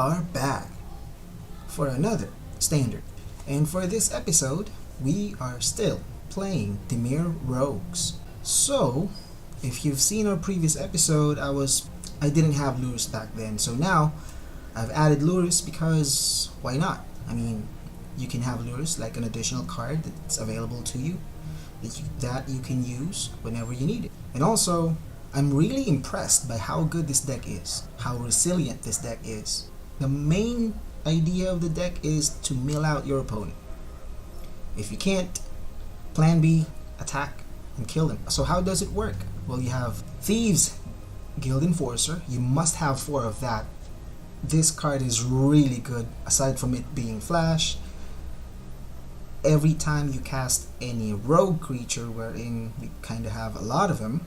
are back for another standard. And for this episode, we are still playing Dimir Rogues. So, if you've seen our previous episode, I didn't have Lurus back then. So now, I've added Lurus because why not? I mean, you can have Lurus like an additional card that's available to you that you can use whenever you need it. And also, I'm really impressed by how good this deck is, how resilient this deck is. The main idea of the deck is to mill out your opponent. If you can't, plan B, attack and kill them. So how does it work? Well, you have Thieves Guild Enforcer. You must have 4 of that. This card is really good, aside from it being flash. Every time you cast any rogue creature, wherein we kind of have a lot of them,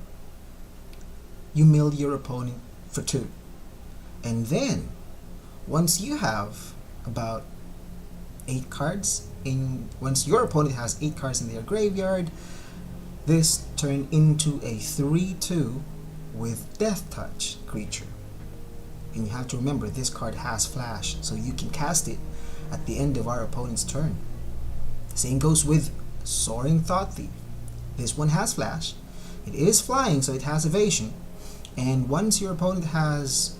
you mill your opponent for 2. And then, once you have about 8 cards, once your opponent has 8 cards in their graveyard, this turns into a 3/2 with Death Touch creature. And you have to remember, this card has flash, so you can cast it at the end of our opponent's turn. Same goes with Soaring Thought Thief. This one has flash. It is flying, so it has evasion. And once your opponent has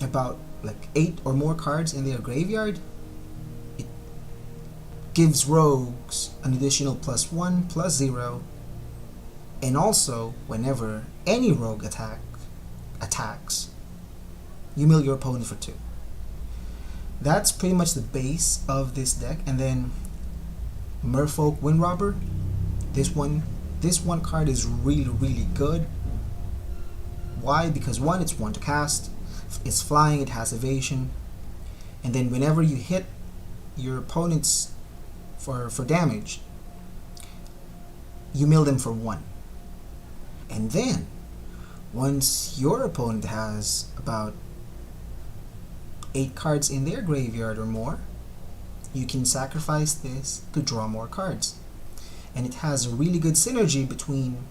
about 8 or more cards in their graveyard, it gives rogues an additional +1, +0. And also, whenever any rogue attacks, you mill your opponent for 2. That's pretty much the base of this deck. And then Merfolk Windrobber. This one card is really good. Why? Because one, it's 1 to cast, it's flying, it has evasion, and then whenever you hit your opponents for damage, you mill them for 1. And then once your opponent has about 8 cards in their graveyard or more, you can sacrifice this to draw more cards. And it has a really good synergy between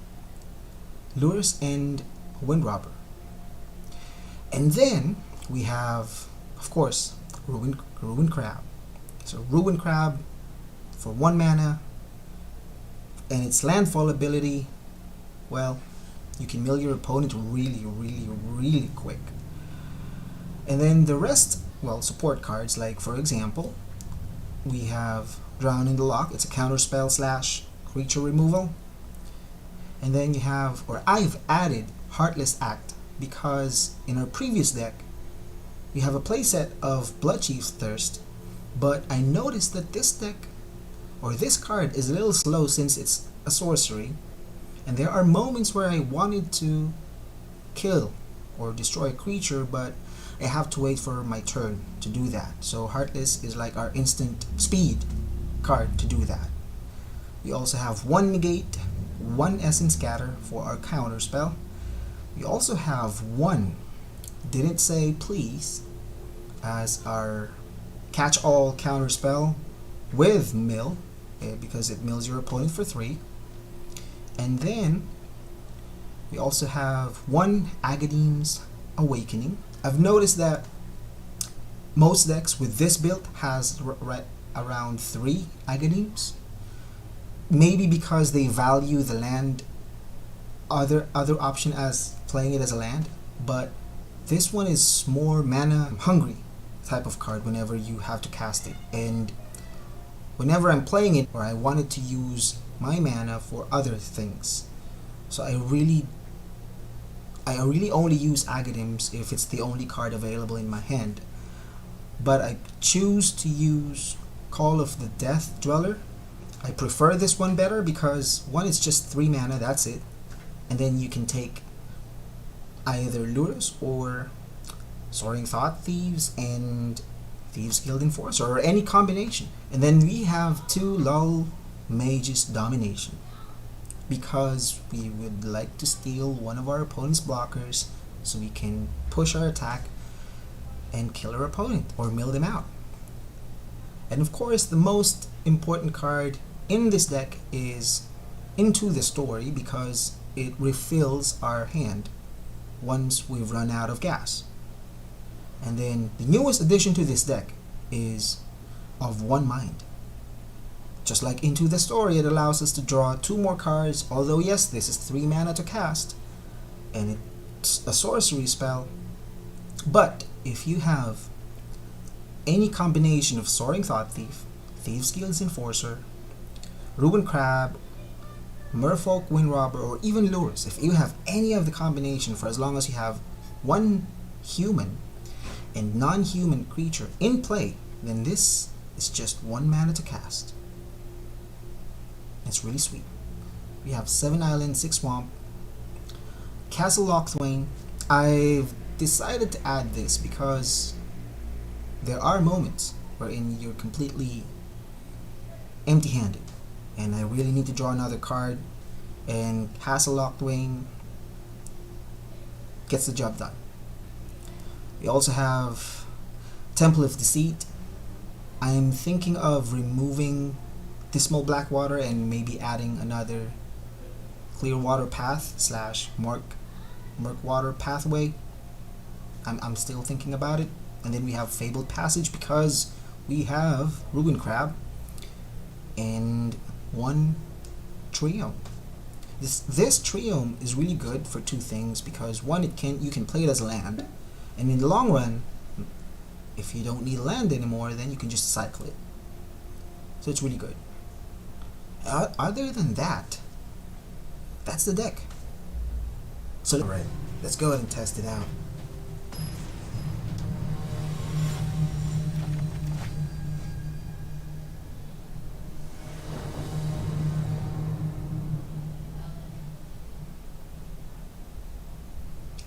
Lurus and Windrobber. And then we have, of course, Ruin Crab. So Ruin Crab for 1 mana, and its landfall ability, well, you can mill your opponent really quick. And then the rest, well, support cards, like for example, we have Drown in the Loch. It's a counterspell / creature removal. And then you have, or I've added Heartless Act, because in our previous deck we have a playset of Bloodchief's Thirst, but I noticed that this deck, or this card, is a little slow since it's a sorcery, and there are moments where I wanted to kill or destroy a creature, but I have to wait for my turn to do that. So Heartless is like our instant speed card to do that. We also have 1 Negate, 1 Essence Scatter for our counter spell. We also have 1 Didn't Say Please as our catch-all counter spell with mill, because it mills your opponent for 3. And then we also have 1 Agadeem's Awakening. I've noticed that most decks with this build has around 3 Agadeems. Maybe because they value the land, other option as playing it as a land, but this one is more mana hungry type of card whenever you have to cast it. And whenever I'm playing it, or I wanted to use my mana for other things, so I really only use Agadeems if it's the only card available in my hand. But I choose to use Call of the Death Dweller. I prefer this one better because 1, it's just 3 mana, that's it. And then you can take either Lurus or Soaring Thought Thieves and Thieves Guild Enforcer, or any combination. And then we have 2 Lull Mage's Domination, because we would like to steal one of our opponent's blockers so we can push our attack and kill our opponent or mill them out. And of course, the most important card in this deck is Into the Story, because it refills our hand once we've run out of gas. And then the newest addition to this deck is of one mind. Just like Into the Story, it allows us to draw 2 more cards, although yes, this is 3 mana to cast, and it's a sorcery spell. But if you have any combination of Soaring Thought Thief, Thieves Guild's Enforcer, Ruin Crab, Merfolk Windrobber, or even Lures, if you have any of the combination, for as long as you have one human and non-human creature in play, then this is just 1 mana to cast. It's really sweet. We have 7 island, 6 swamp, Castle Lochthwain. I've decided to add this because there are moments wherein you're completely empty-handed, and I really need to draw another card, and Castle Lochthwain gets the job done. We also have Temple of Deceit. I'm thinking of removing Dismal Blackwater and maybe adding another Clearwater Path / Murkwater Pathway. I'm still thinking about it. And then we have Fabled Passage because we have Ruin Crab and 1 Triome. This Triome is really good for 2 things, because 1, you can play it as a land, and in the long run, if you don't need land anymore, then you can just cycle it. So it's really good. Other than that, that's the deck. So alright, let's go ahead and test it out.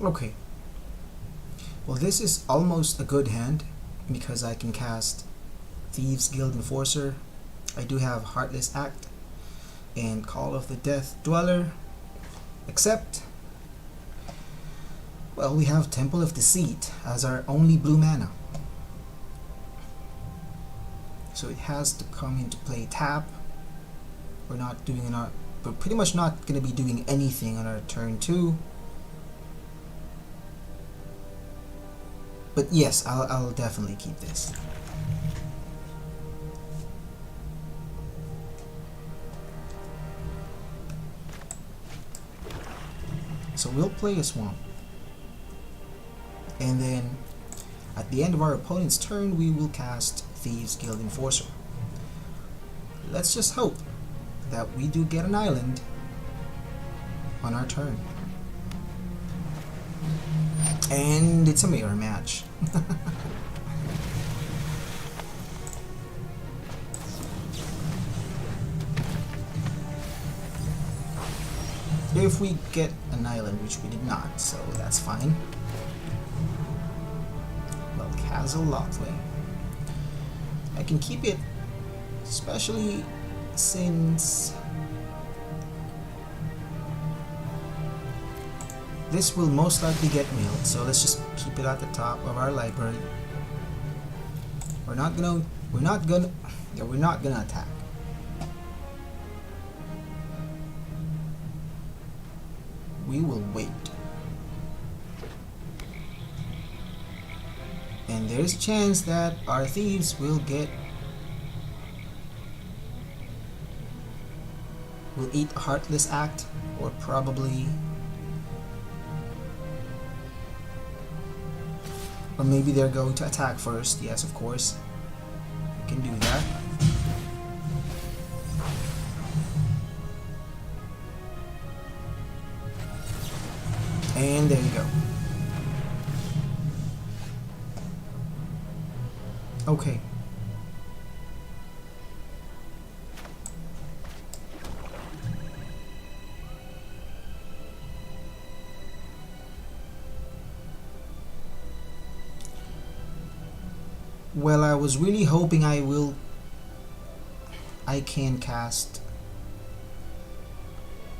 Okay. Well, this is almost a good hand because I can cast Thieves Guild Enforcer. I do have Heartless Act and Call of the Death Dweller, except, well, we have Temple of Deceit as our only blue mana. So it has to come into play tap. We're pretty much not going to be doing anything on our turn 2. But yes, I'll definitely keep this. So we'll play a swamp. And then at the end of our opponent's turn, we will cast Thieves Guild Enforcer. Let's just hope that we do get an island on our turn. And it's a mirror match. If we get an island, which we did not, so that's fine. Well, Castle Lochthwain. I can keep it, especially since this will most likely get milled, so let's just keep it at the top of our library. We're not gonna attack. We will wait. And there's a chance that our thieves will eat a Heartless Act, or probably, or maybe they're going to attack first. Yes, of course. We can do that. And there you go. Okay. Well, I was really hoping I can cast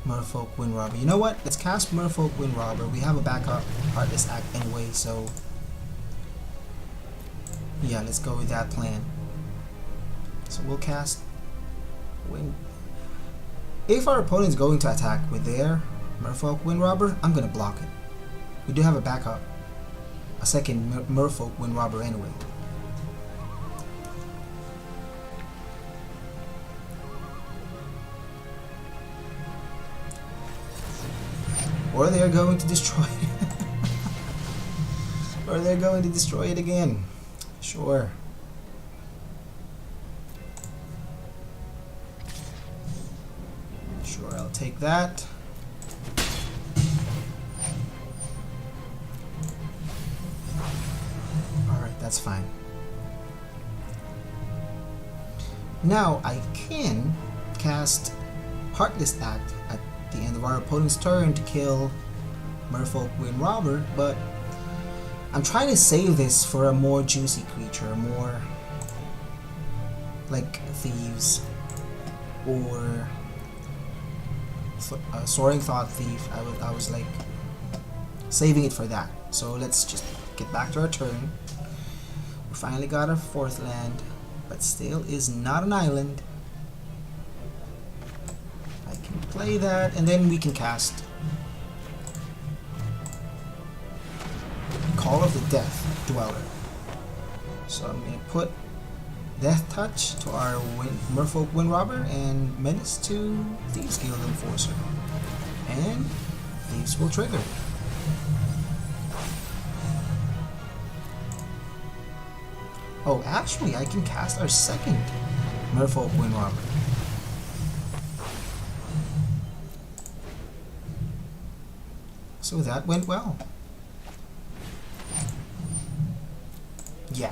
Merfolk Windrobber. You know what? Let's cast Merfolk Windrobber. We have a backup Heartless Act anyway, so yeah, let's go with that plan. So we'll cast Wind. If our opponent's going to attack with their Merfolk Windrobber, I'm gonna block it. We do have a backup. a second Merfolk Wind Robber anyway. Or they're going to destroy it. Or they're going to destroy it again. Sure. Sure, I'll take that. Alright, that's fine. Now I can cast Heartless Act at the end of our opponent's turn to kill Merfolk Wind Robber, but I'm trying to save this for a more juicy creature, more like Thieves or Soaring Thought Thief. I was like saving it for that. So let's just get back to our turn. We finally got our 4th land, but still is not an island. I can play that, and then we can cast Call of the Death Dweller. So I'm going to put Death Touch to our Merfolk Wind Robber and Menace to Thieves Guild Enforcer. And Thieves will trigger. Oh, actually, I can cast our second Merfolk Wind Robber. So that went well. Yeah.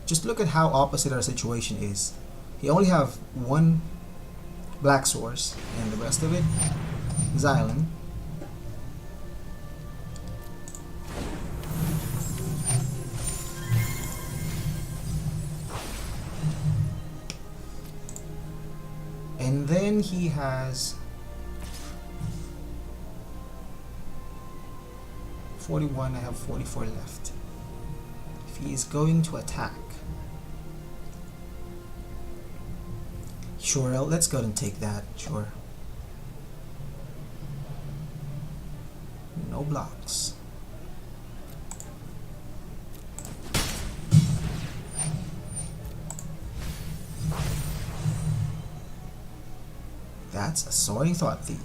Just look at how opposite our situation is. He only have one black source, and the rest of it is island. And then he has 41, I have 44 left. If he is going to attack, sure, let's go and take that, sure. No blocks. That's a Soaring Thought Thief.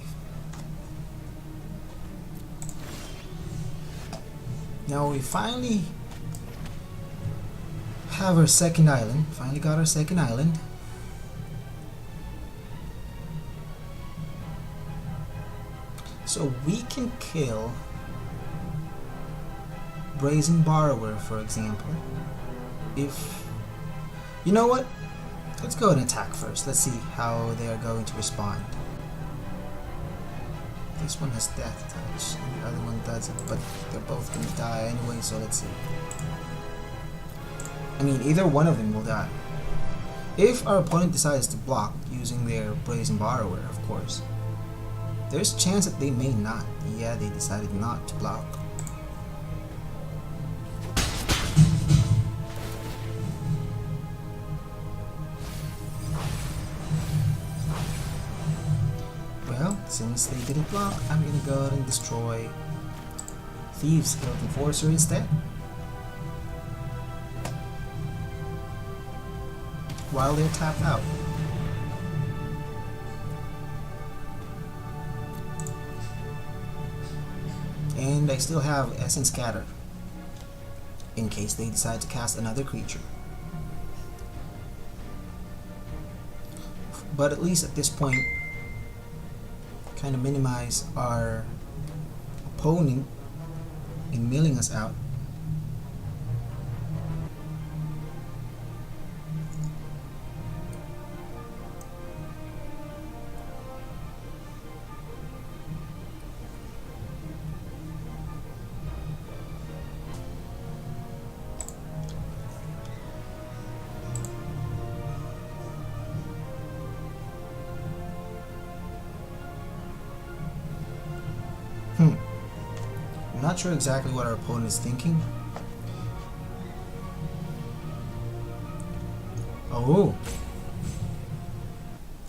Now we finally have our second island. Finally got our second island. So we can kill Brazen Borrower, for example. If... You know what? Let's go and attack first. Let's see how they are going to respond. This one has Death Touch, and the other one doesn't, but they're both going to die anyway, so let's see. I mean, either one of them will die. If our opponent decides to block using their Brazen Borrower, of course. There's a chance that they may not. Yeah, they decided not to block. Well, since they didn't block, I'm gonna go ahead and destroy Thieves Guild Enforcer instead. While they're tapped out. And I still have Essence Scatter in case they decide to cast another creature. But at least at this point, kind of minimize our opponent in milling us out. I'm not sure exactly what our opponent is thinking. Oh.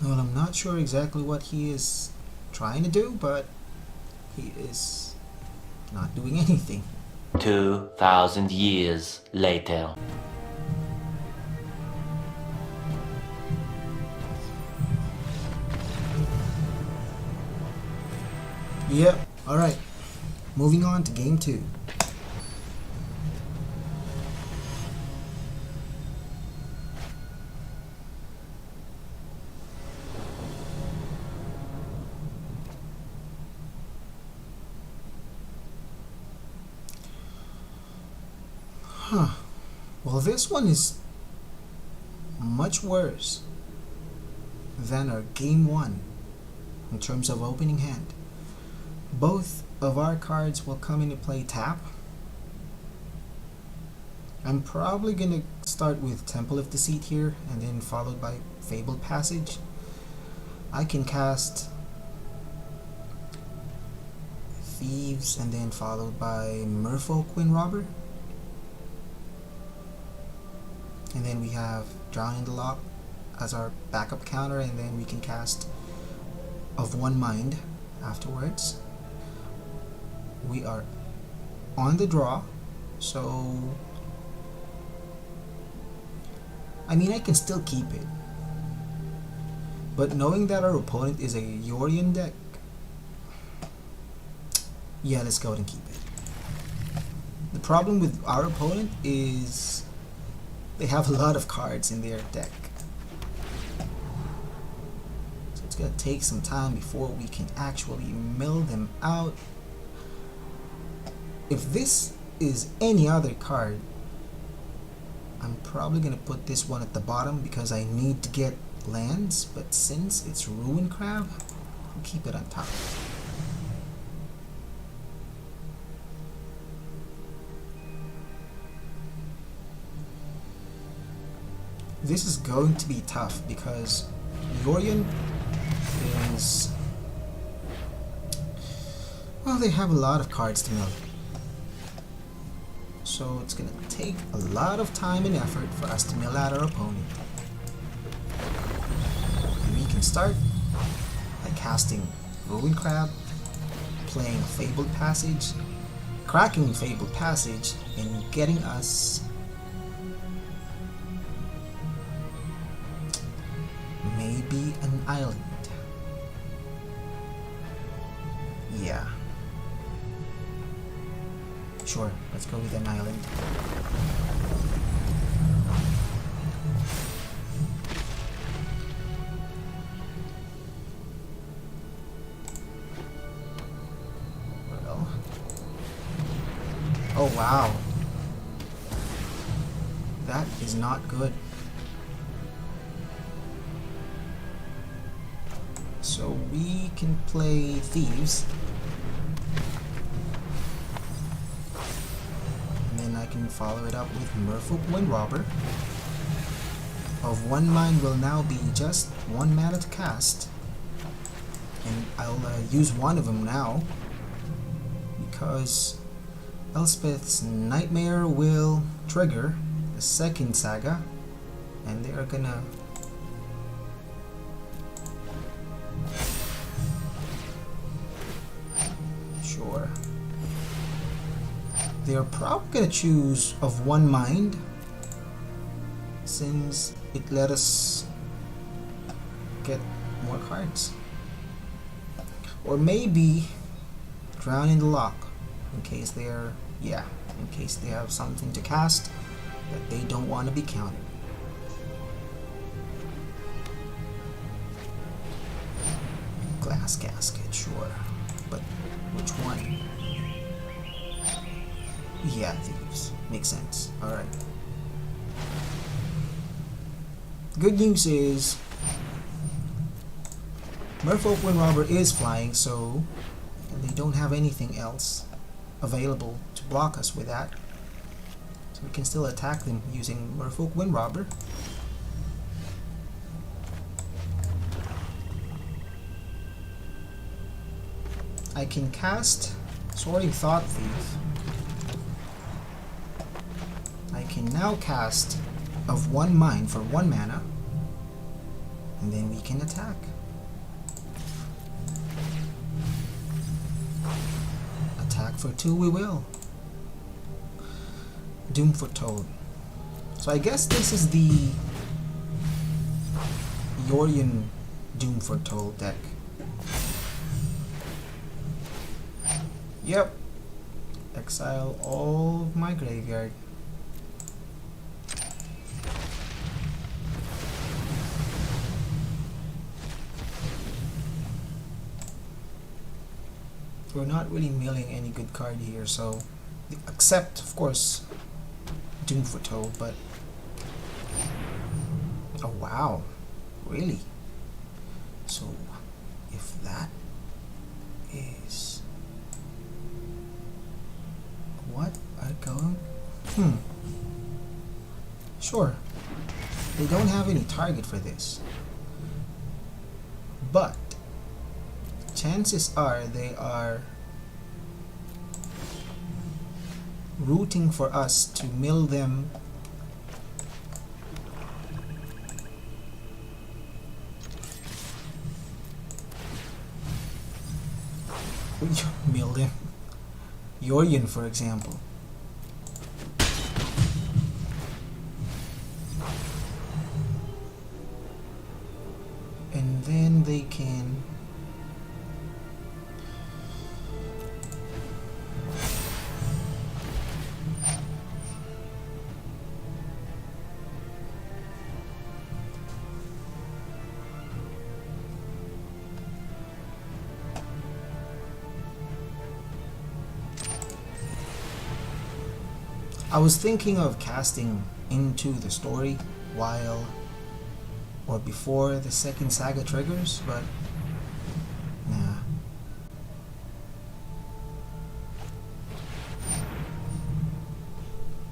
Well, I'm not sure exactly what he is trying to do, but he is not doing anything. 2,000 years later. Yep. Alright. Moving on to game 2. Huh. Well, this one is much worse than our game 1 in terms of opening hand. Both of our cards will come into play tap. I'm probably gonna start with Temple of Deceit here and then followed by Fabled Passage. I can cast Thieves and then followed by Merfolk Windrobber. And then we have Drown in the Loch as our backup counter, and then we can cast Of One Mind afterwards. We are on the draw, so I mean I can still keep it. But knowing that our opponent is a Yorion deck, yeah, let's go ahead and keep it. The problem with our opponent is they have a lot of cards in their deck. So it's gonna take some time before we can actually mill them out. If this is any other card, I'm probably gonna put this one at the bottom because I need to get lands, but since it's Ruin Crab, I'll keep it on top. This is going to be tough because Yorion is, well, they have a lot of cards to mill. So it's going to take a lot of time and effort for us to mill out our opponent. And we can start by casting Ruin Crab, playing Fabled Passage, cracking Fabled Passage, and getting us maybe an island. Yeah. Sure, let's go with an island. Well. Oh wow. That is not good. So we can play Thieves. I can follow it up with Merfolk Windrobber. Of One Mind will now be just 1 mana to cast, and I'll use one of them now because Elspeth's Nightmare will trigger the second saga, and they are gonna sure. They're probably going to choose Of One Mind since it let us get more cards. Or maybe Drown in the Loch in case they're, yeah, in case they have something to cast that they don't want to be countered. Glass Casket, sure. But which one? Yeah, Thieves. Makes sense. Alright. Good news is Merfolk Windrobber is flying, so and they don't have anything else available to block us with that. So we can still attack them using Merfolk Windrobber. I can cast Soaring Thought Thief. I can now cast of 1 mine for 1 mana, and then we can attack. Attack for 2 we will. Doom Foretold. So I guess this is the Yorion Doom Foretold deck. Yep. Exile all of my graveyard. We're not really milling any good card here, so except of course Doom Foretold, but oh wow, really? So if that is what are going, sure, they don't have any target for this, but chances are they are rooting for us to mill them mill them Yorion, for example. And then they can I was thinking of casting into the story while or before the second saga triggers, but nah.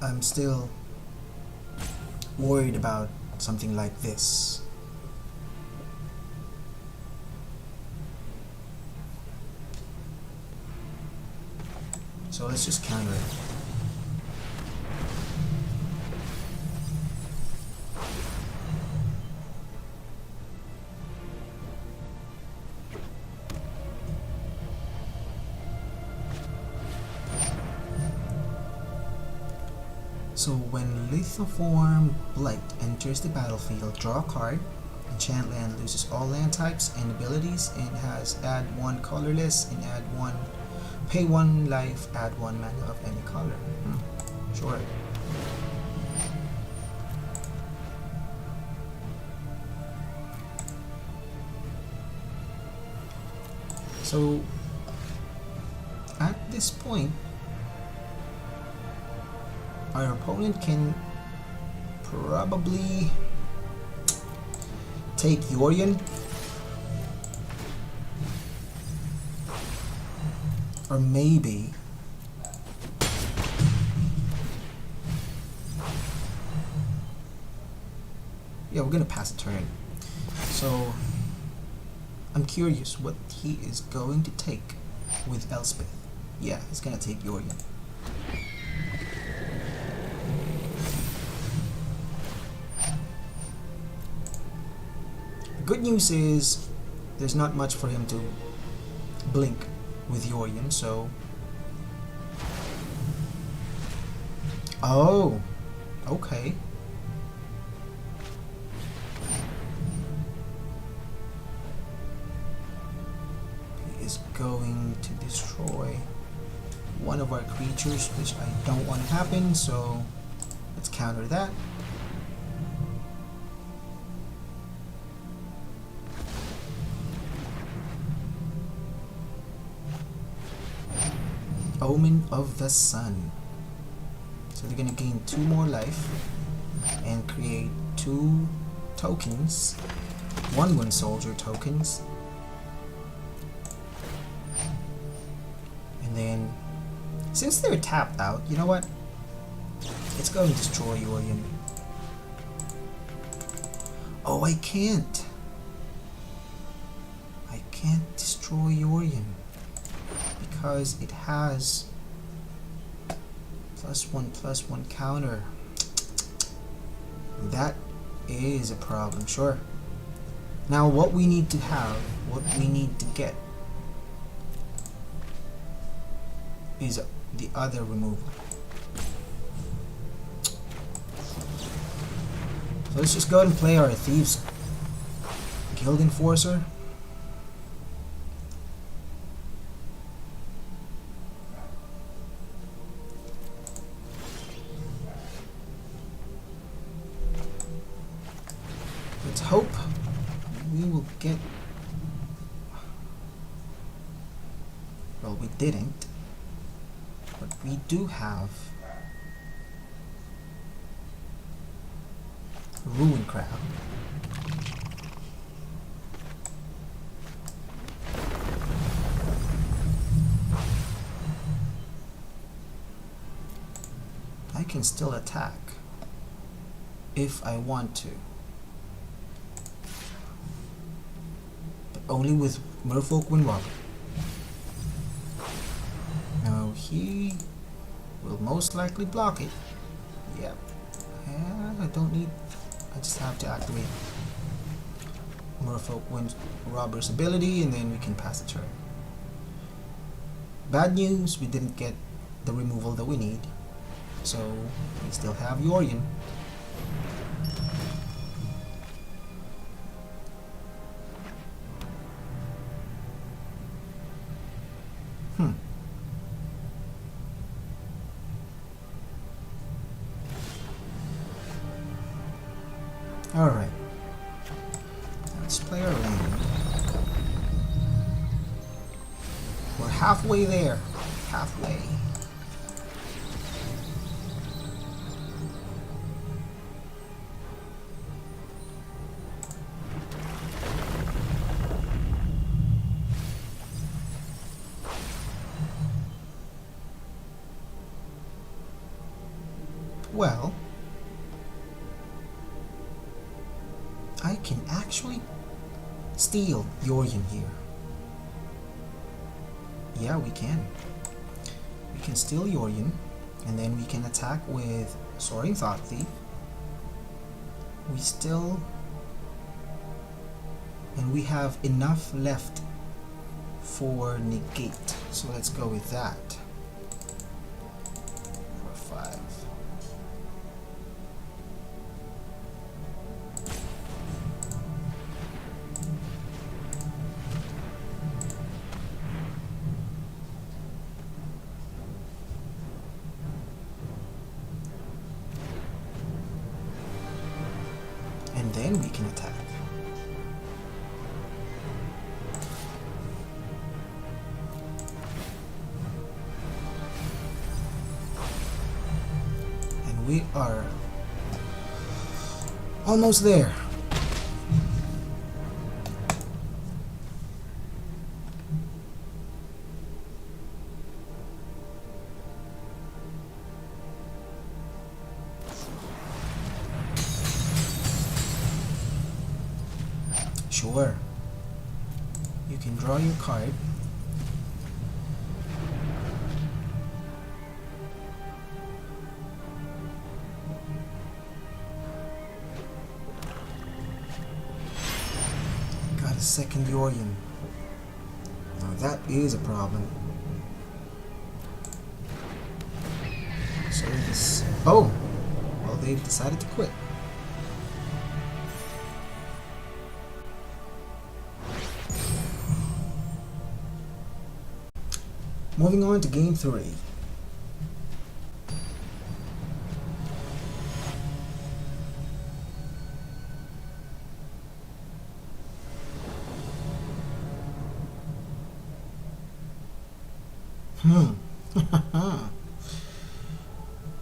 I'm still worried about something like this. So let's just counter it. So when Lithoform Blight enters the battlefield, draw a card. Enchant land loses all land types and abilities and has add 1 colorless and add 1, pay 1 life, add 1 mana of any color. Sure. So at this point, our opponent can probably take Yorion, or maybe yeah, we're gonna pass a turn. So I'm curious what he is going to take with Elspeth. Yeah, he's gonna take Yorion. Good news is there's not much for him to blink with Yorion, so oh, okay. He is going to destroy one of our creatures, which I don't want to happen, so let's counter that. Omen of the Sun. So they're gonna gain 2 more life and create 2 tokens, 1/1 soldier tokens, and then since they're tapped out, you know what? It's going to destroy Yorion. Oh, I can't destroy Yorion because it has +1/+1 counter. That is a problem, sure. Now what we need to have, what we need to get is the other removal. So let's just go ahead and play our Thieves Guild Enforcer. Let's hope we will get... Well, we didn't. But we do have Ruin Crab. I can still attack if I want to. But only with Merfolk Wind Robber. Now he will most likely block it. Yep. And I don't need... I just have to activate Merfolk Wind Robber's ability and then we can pass the turn. Bad news, we didn't get the removal that we need. So we still have Yorion. Alright. Let's play our land. We're halfway there. Halfway. Well, I can actually steal Yorion here. Yeah, we can. We can steal Yorion, and then we can attack with Soaring Thought Thief. We still... And we have enough left for negate. So let's go with that. For 5. And then we can attack. And we are almost there. Sure. You can draw your card. Got a second Yorion. Now that is a problem. So this... Oh! Well, they've decided to quit. Moving on to game 3.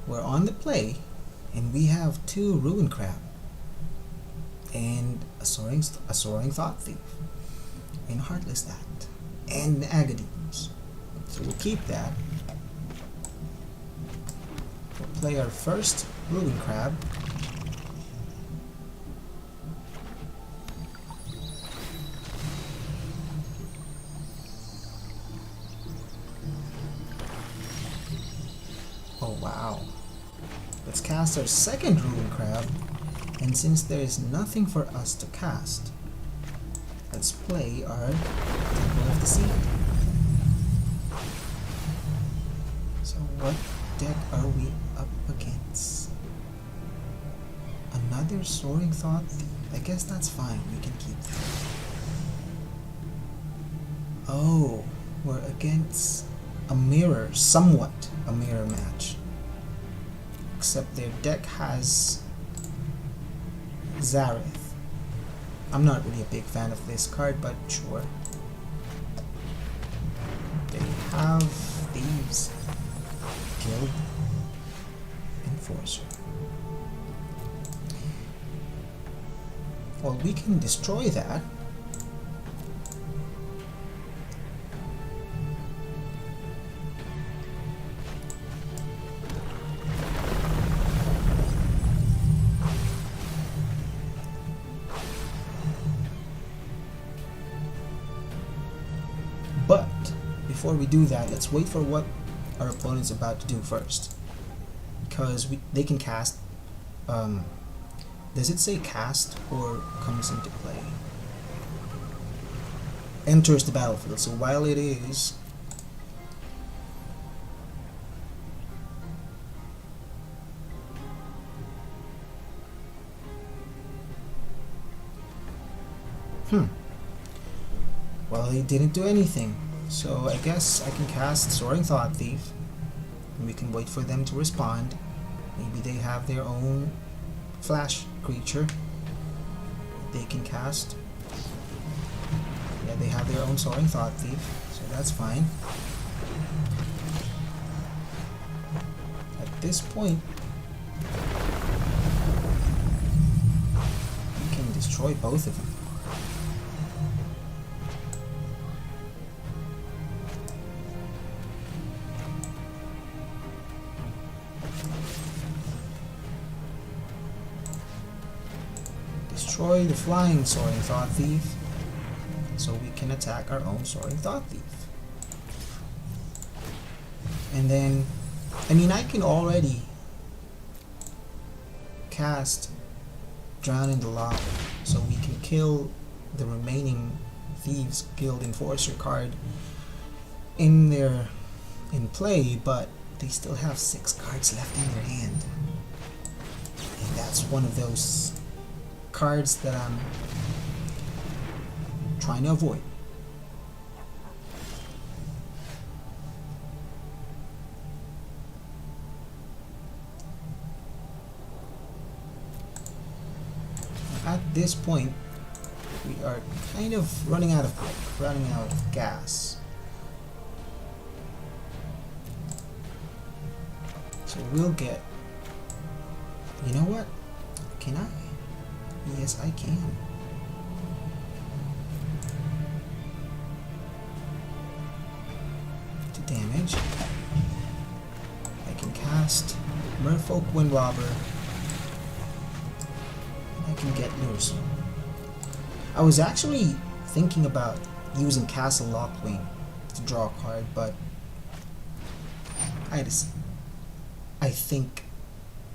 We're on the play, and we have 2 Ruin Crab and a soaring Thought Thief and Heartless Act and Agadines. So we'll keep that. We'll play our first Ruin Crab. Oh wow. Let's cast our second Ruin Crab. And since there is nothing for us to cast, let's play our Temple of the Sea. So what deck are we up against? Another Soaring Thought Thief. I guess that's fine, we can keep that. Oh, we're against a mirror, somewhat a mirror match. Except their deck has Zareth. I'm not really a big fan of this card, but sure. They have Thieves, Guild, Enforcer. Well, we can destroy that. But before we do that, let's wait for what our opponent's about to do first, because they can cast. Does it say cast or comes into play? Enters the battlefield. So while it is well, they didn't do anything. So I guess I can cast Soaring Thought Thief. And we can wait for them to respond. Maybe they have their own flash creature they can cast. Yeah, they have their own Soaring Thought Thief, so that's fine. At this point, we can destroy both of them. Destroy the flying Soaring Thought Thief, so we can attack our own Soaring Thought Thief. And then, I mean, I can already cast Drown in the Loch, so we can kill the remaining Thieves Guild Enforcer card in play, but they still have 6 cards left in their hand. And that's one of those cards that I'm trying to avoid. At this point, we are kind of running out of gas. So we'll get, you know what? Can I? Yes, I can. To damage, I can cast Merfolk Windrobber. I can get Lures. I was actually thinking about using Castle Lockwing to draw a card, but I think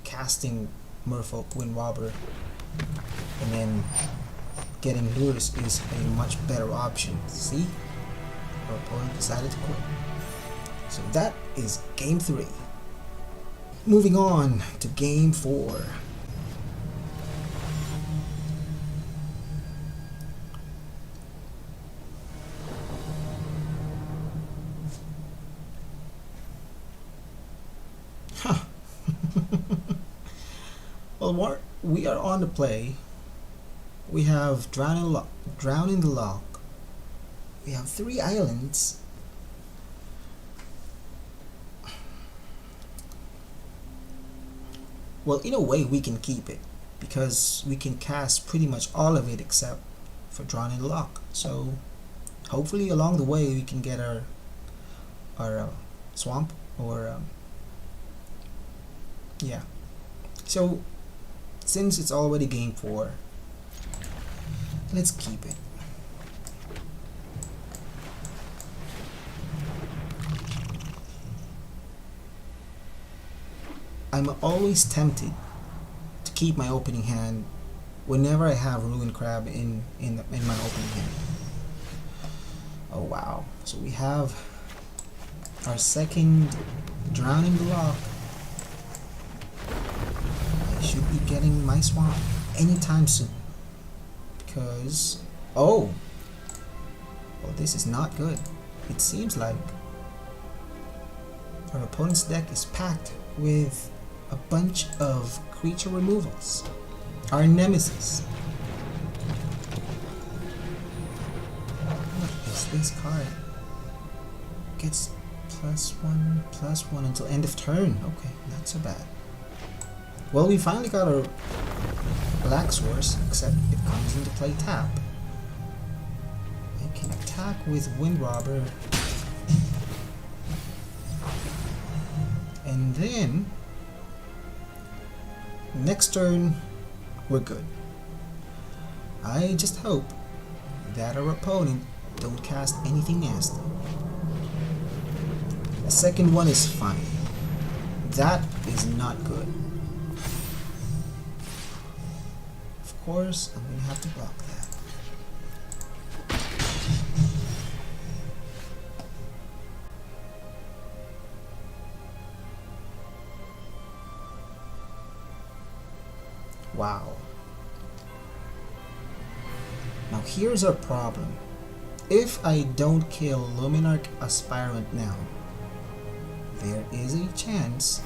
casting Merfolk Windrobber and then getting Lures is a much better option. See? Our opponent decided to quit. So that is game 3. Moving on to game 4. Huh. Well, we are on the play. We have Drown in the Loch. We have 3 islands. Well, in a way we can keep it, because we can cast pretty much all of it except for Drown in the Loch. So hopefully along the way we can get our swamp, or yeah. So since it's already game 4, let's keep it. I'm always tempted to keep my opening hand whenever I have Ruin Crab in my opening hand. Oh wow. So we have our second Drowning the Lock. I should be getting my swamp anytime soon. Because oh, well, this is not good. It seems like our opponent's deck is packed with a bunch of creature removals. Our nemesis. What is this card? Gets +1/+1 until end of turn. Okay, not so bad. Well, we finally got our black source, except it comes into play tap. I can attack with Wind Robber. And then next turn we're good. I just hope that our opponent don't cast anything nasty. The second one is fine. That is not good. Of course, I'm gonna have to block that. Wow. Now here's our problem. If I don't kill Luminarch Aspirant now, there is a chance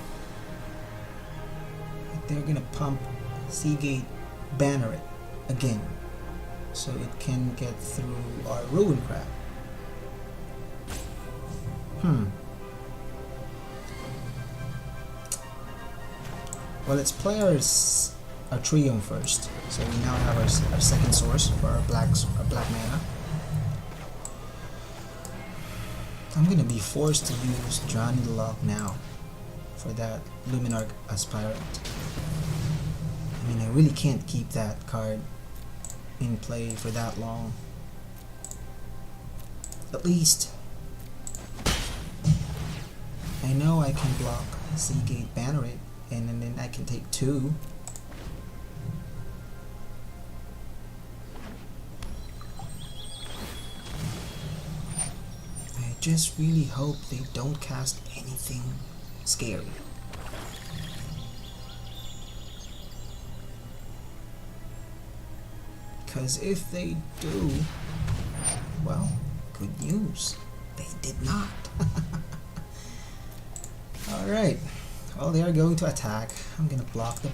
that they're gonna pump Seagate Banneret again, so it can get through our Ruin Crab. Well, let's play our Triumph first. So we now have our second source for our black mana. I'm gonna be forced to use Drowning the Lock now for that Luminarch Aspirant. I mean, I really can't keep that card in play for that long. At least I know I can block Seagate Banneret, and then I can take 2. I just really hope they don't cast anything scary. Because if they do, well, good news. They did not. Alright. Well, they are going to attack. I'm going to block the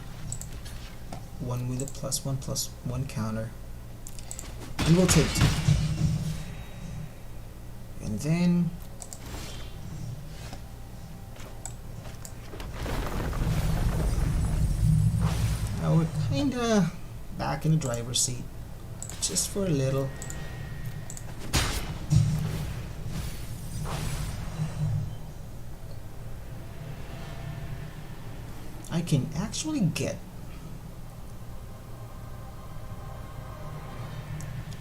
one with a +1/+1 counter. And we'll take 2. And then now we're kinda back in the driver's seat, just for a little. I can actually get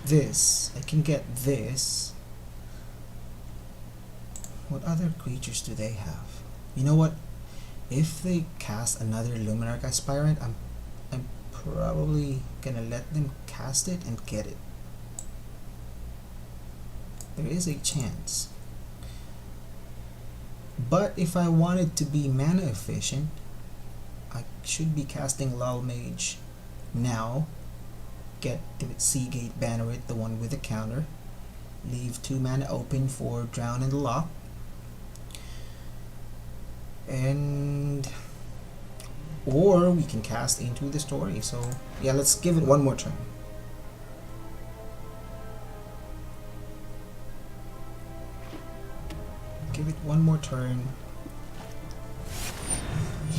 this. I can get this. What other creatures do they have? You know what? If they cast another Luminarch Aspirant, I'm probably gonna let them cast it and get it. There is a chance. But if I wanted to be mana efficient, I should be casting Lull Mage now. Get the Seagate Banneret, the one with the counter. Leave 2 mana open for Drown in the Lock. Or we can cast Into the Story. So yeah, let's give it one more turn. Give it one more turn.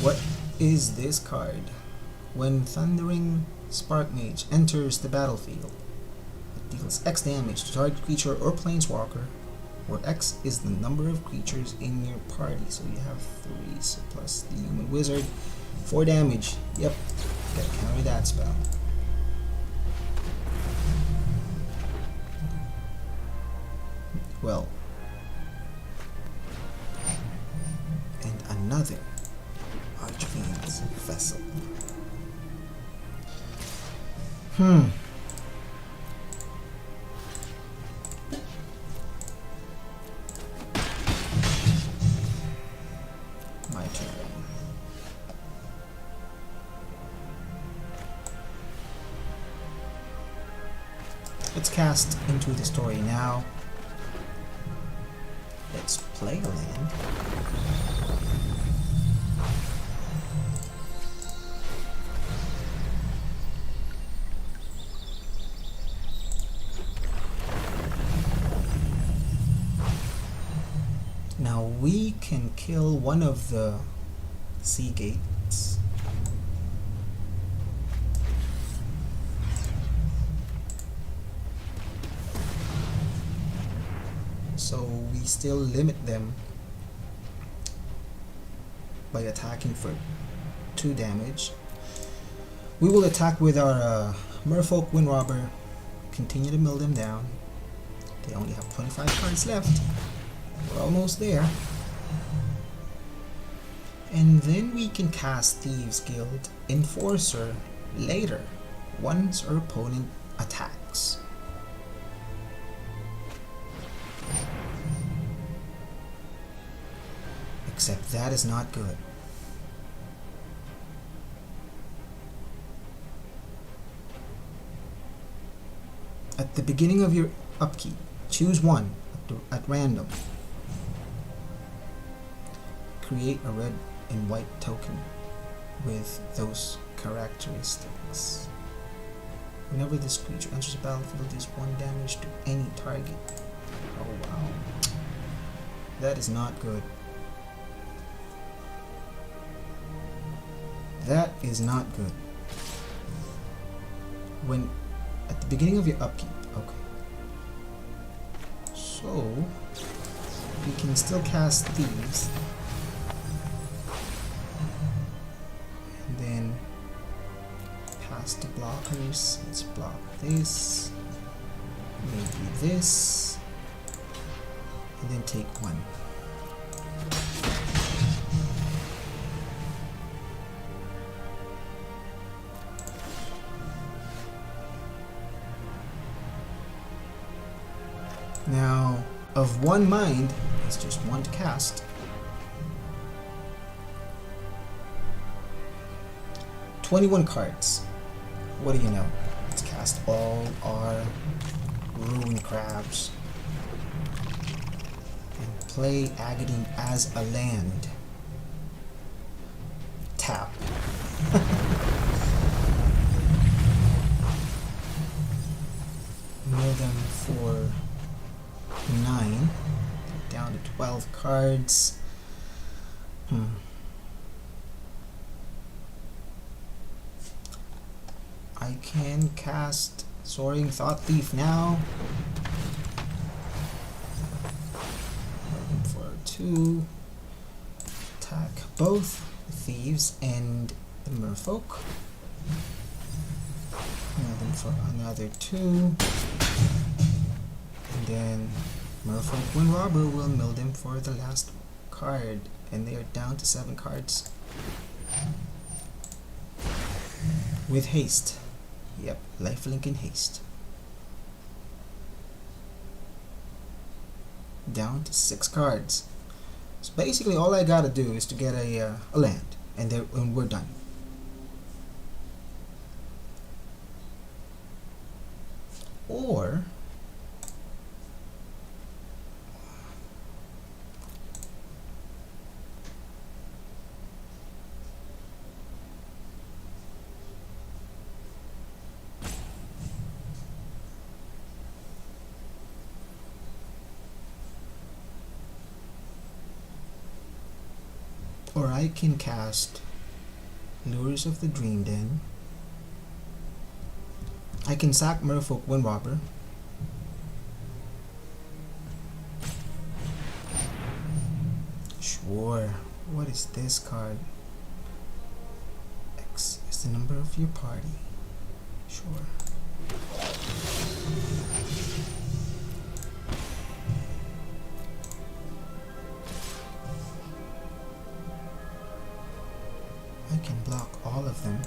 What is this card? When Thundering Spark Mage enters the battlefield, it deals X damage to target creature or planeswalker, where X is the number of creatures in your party. So you have 3, so plus the human wizard, 4 damage. Yep, gotta counter that spell. Well, and another Archfiend's Vessel. My turn. Let's cast into the story now. Let's play a land. Now we can kill one of the sea gates. So we still limit them by attacking for 2 damage. We will attack with our Merfolk Windrobber, continue to mill them down. They only have 25 cards left. We're almost there. And then we can cast Thieves Guild Enforcer later, once our opponent attacks. Except that is not good. At the beginning of your upkeep, choose one at random. Create a red and white token with those characteristics. Whenever this creature enters the battlefield, deals 1 damage to any target. Oh wow. That is not good. That is not good. When at the beginning of your upkeep, okay. So we can still cast Thieves. And then pass the blockers. Let's block this. Maybe this. And then take 1. Now, of 1 mind, it's just 1 to cast. 21 cards. What do you know? Let's cast all our Ruin Crabs. And play Agadine as a land. Tap. Mill them for 9, down to 12 cards. I can cast Soaring Thought Thief now. Looking for 2. Attack both the Thieves and the Merfolk. Looking for another 2. And then Merfolk Windrobber will mill them for the last card, and they are down to 7 cards. With haste. Yep, lifelink and haste. Down to 6 cards. So basically all I gotta do is to get a land, and we're done. Or I can cast Lures of the Dream Den. I can sack Merfolk Windrobber. Sure. What is this card? X is the number of your party. Sure. I can block all of them,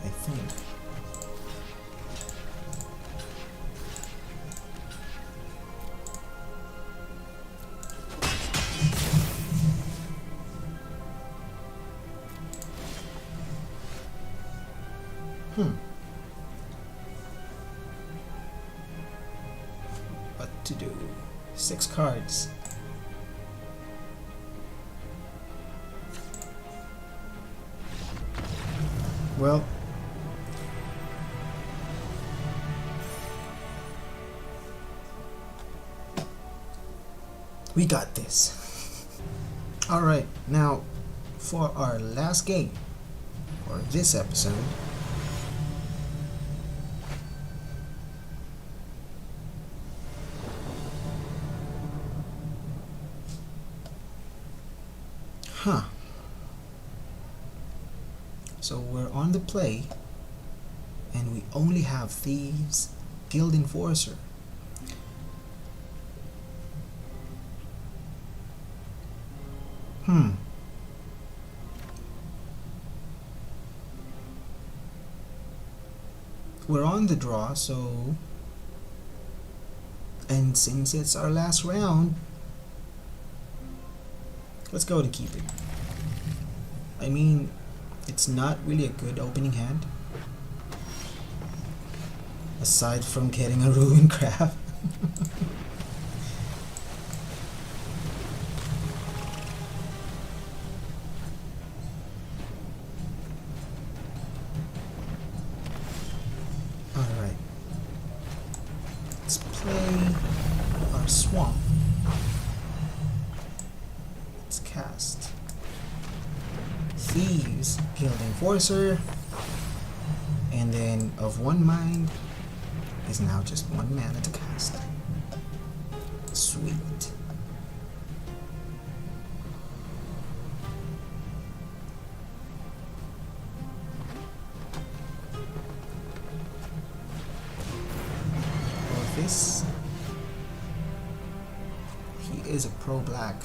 I think. to do? 6 cards. Well, we got this. Alright, now for our last game for this episode, so we're on the play and we only have Thieves, Guild Enforcer. We're on the draw, so, and since it's our last round, let's go to keep it. I mean, it's not really a good opening hand, aside from getting a Ruin Crab. Alright, let's play our Swamp. Let's cast Thieves, Guild Enforcer, and then of one mind is now just 1 mana to cast. Sweet. Well, this, he is a pro-black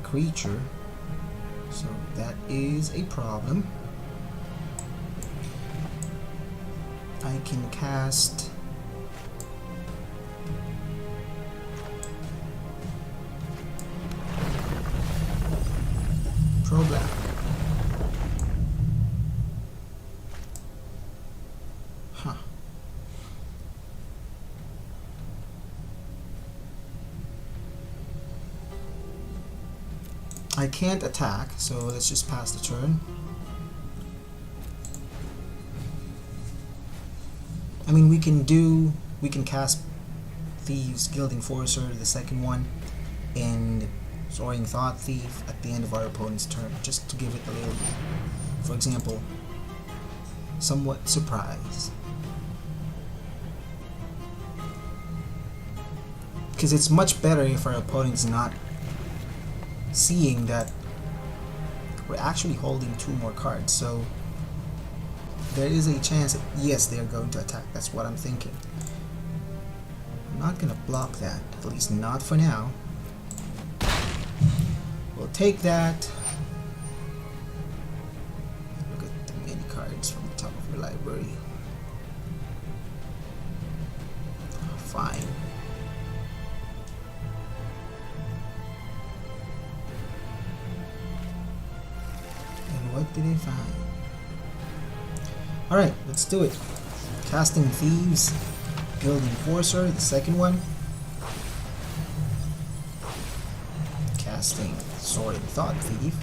creature, so that is a problem. I can cast pro-black. I can't attack, so let's just pass the turn. I mean, we can cast Thieves, Guild Enforcer, the second one, and Soaring Thought Thief at the end of our opponent's turn, just to give it a little, for example, somewhat surprise. Because it's much better if our opponent's not seeing that we're actually holding 2 more cards, so there is a chance that, yes, they are going to attack. That's what I'm thinking. I'm not gonna block that, at least not for now. We'll take that. Look at the many cards from the top of your library. Fine. What did I find? Alright, let's do it. Casting Thieves, Guild Enforcer, the second one. Casting Soaring Thought Thief.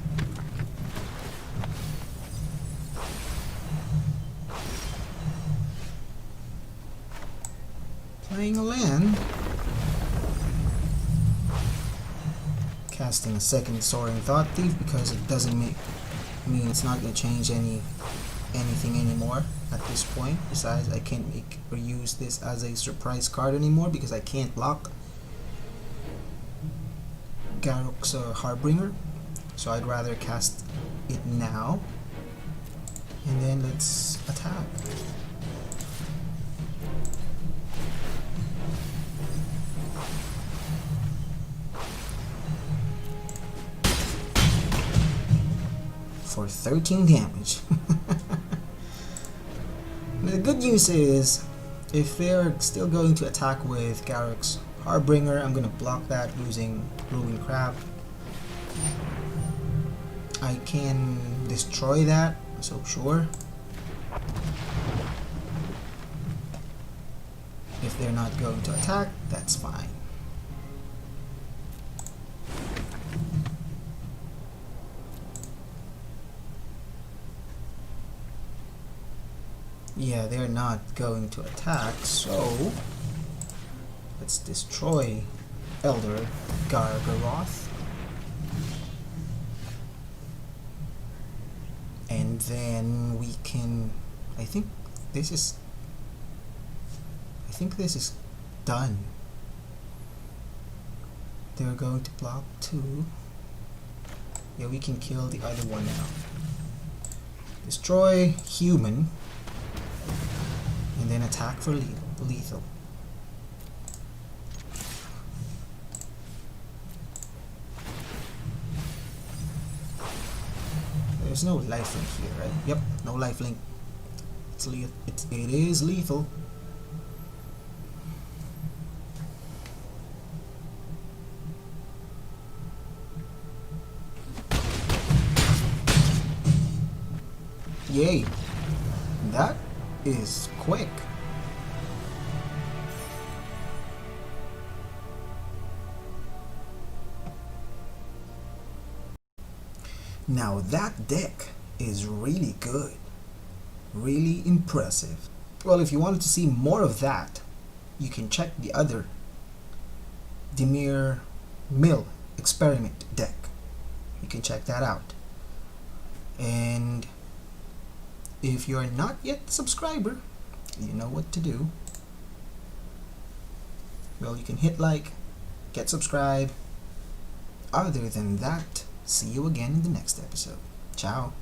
Playing a land. Casting a second Soaring Thought Thief because it doesn't make, I mean, it's not going to change anything anymore at this point. Besides, I can't make or use this as a surprise card anymore because I can't block Garruk's Harbinger. So I'd rather cast it now. And then let's attack. For 13 damage. The good news is, if they're still going to attack with Garruk's Harbinger, I'm going to block that using Ruin Crab. I can destroy that, so sure. If they're not going to attack, that's fine. Yeah, they're not going to attack, so let's destroy Elder Gargaroth. And then we can, I think this is done. They're going to block 2. Yeah, we can kill the other one now. Destroy human. And then attack for lethal. There's no lifelink here, right? Yep, no lifelink. It is lethal. Yay! That is quick. Now that deck is really good. Really impressive. Well, if you wanted to see more of that, you can check the other Dimir Mill experiment deck. You can check that out. And if you're not yet a subscriber, you know what to do. Well, you can hit like, get subscribed. Other than that, see you again in the next episode. Ciao.